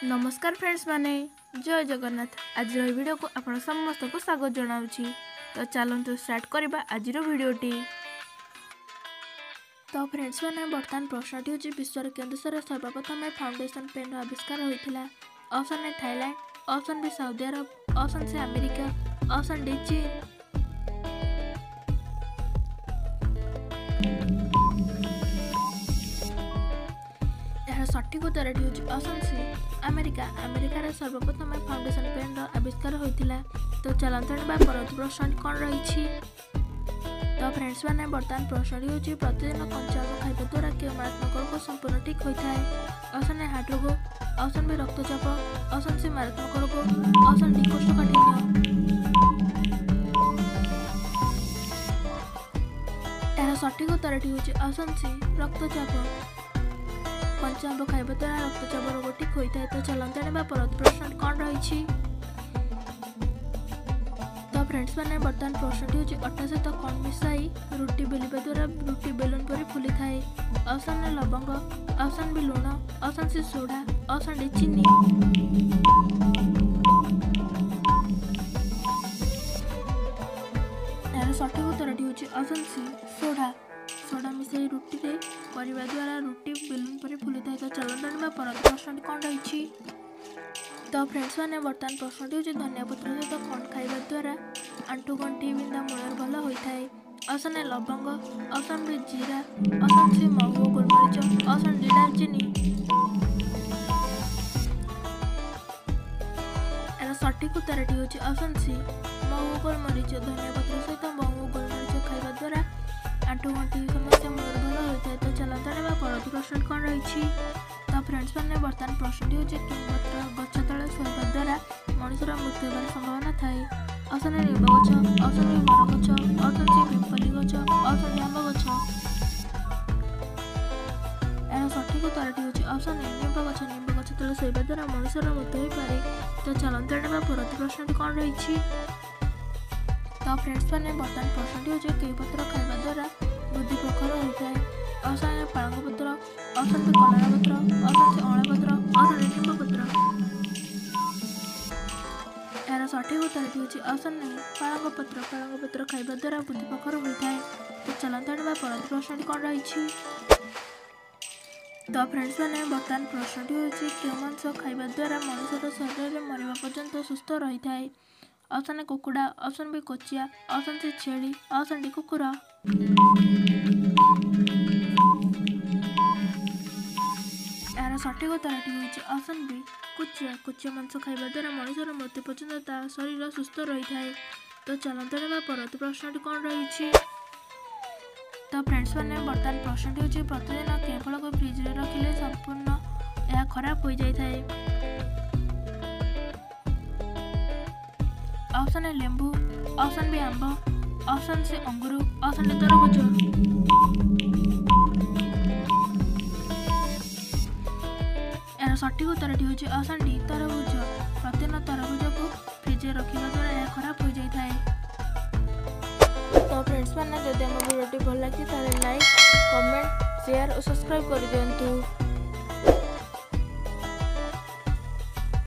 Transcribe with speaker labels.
Speaker 1: नमस्कार फ्रेंड्स माने जय जगन्नाथ। आज वीडियो को आपण समस्त को स्वागत जनाउछि। तो चलंतु स्टार्ट करबा आज वीडियोटी। तो फ्रेंड्स माने वर्तमान प्रश्नटी होछि विश्वर कें देशर सर्वप्रथम फाउंडेशन पेन आविष्कार होइथिला। Option A Thailand, option B Saudi Arab, option C America, option D चीन। सठिक उत्तर ऑप्शन सी अमेरिका। अमेरिकार सर्वप्रथम फाउंडेशन पेन आविष्कार होइथिला। तो चलंतु परवर्ती प्रश्न कौन रही। तो फ्रेंड्स मैंने बर्तमान प्रश्न होची प्रतिदिन कंचा आम खाइबा द्वारा केउं मारात्मक रोग संपूर्ण ठीक होता है। ऑप्शन ए हार्ट रोग, ऑप्शन बी रक्तचाप, ऑप्शन सी मारात्मक रोग, ऑप्शन डी कोष्ठकाठिन्य। यार सठिक उत्तर ऑप्शन सी रक्तचाप। कंचा आंब खाइबा द्वारा रक्तचाप रोग ठीक होता है। तो चलते परवर्ती प्रश्न कौन रही। तो फ्रेंड्स मैंने बर्तमान प्रश्न होची अटा सहित कौन मिसाई रुटी बेलिबा द्वारा रुटी बेलून परी फुली थाए। ऑप्शन ए लवंग, ऑप्शन बी लुण, option C soda, option D चीनी। यार सठिक उत्तर होची ऑप्शन सी सोडा। सोडा मिसाई रुटी रे करबा द्वारा रुटी बेलून परी फुली थाए। तो चलते परवर्ती प्रश्न कौन रही। तो फ्रेंड्स मैंने बर्तमान प्रश्न होची धनिया पत्र सहित कौन खाइबा द्वारा आंठु गंठी बिंदा मूल भल होता है। ऑप्शन ए लवंग, ऑप्शन बी जीरा, ऑप्शन सी महू गोलमरीच, ऑप्शन डी दालचीनी। यार सठिक उत्तर होची ऑप्शन सी महू गोलमरीच। धनिया पत्र सहित महू गोलमरीच खाइबा द्वारा आंठु गंठी समस्या मूल भल होता है। तो चलते परवर्ती प्रश्न कौन रही। तो फ्रेंड्स मैंने बर्तमान प्रश्न होची गछ तले शोवा द्वारा मनुष्यर मृत्यु होवार संभावना थाए। ऑप्शन ए निम्ब गछ, ऑप्शन बी बर गछ, ऑप्शन सी पिंपली गछ, ऑप्शन डी आंब गछ। यार सठिक उत्तर होची ऑप्शन ए निम्ब गछ। निम्ब गछ तले शोवा द्वारा मनुष्यर मृत्यु हो पारे। तो चलते परवर्ती प्रश्न कौन रही। तो फ्रेंड्स मैंने बर्तमान प्रश्न होची केई पत्र खाइबा द्वारा बुद्धि प्रखर होता है। ऑप्शन ए पालंग पत्र, ऑप्शन बी कलरा पत्र, ऑप्शन सी अँला पत्र, ऑप्शन डी निम्ब पत्र। यार सठिक उत्तर होची ऑप्शन ए पालंग पत्र। पालंग पत्र खाइबा द्वारा बुद्धि प्रखर होता है। तो चलते परवर्ती प्रश्न कौन रही। तो फ्रेंड्स मैंने बर्तमान प्रश्न होची केउं मांस खाइबा द्वारा मनुष्यर शरीर में मरिबा पर्यंत सुस्थ रही थाए। ऑप्शन ए कुकुड़ा, ऑप्शन बी कोचिया, ऑप्शन सी छेली, ऑप्शन डी कुकुर। यार सठिक उत्तर होची ऑप्शन बी कुचिया। कुचिया मांस खाइबा द्वारा मनुष्यर मृत्यु पर्यंत ता शरीर सुस्थ रही थाए। तो चलते परवर्ती प्रश्न कौन रही। तो फ्रेंड्स मैंने बर्तमान प्रश्न होची प्रतिदिन के फल को फ्रिज रे रखिले संपूर्ण यह खराब हो जाए थाए। ऑप्शन ए लेंबू, ऑप्शन बी आंब, ऑप्शन सी अंगूर, ऑप्शन डी तरबूज। यार सठिक उत्तर होची ऑप्शन डी तरबूज। प्रतिदिन तरबूज को फ्रिज रे रखिबा द्वारा यह खराब हो जाए थाए। तो फ्रेंड्स मैंने जदि हम वीडियो भल लगी ताले लाइक, कमेंट, शेयर और सब्सक्राइब कर दियंतु।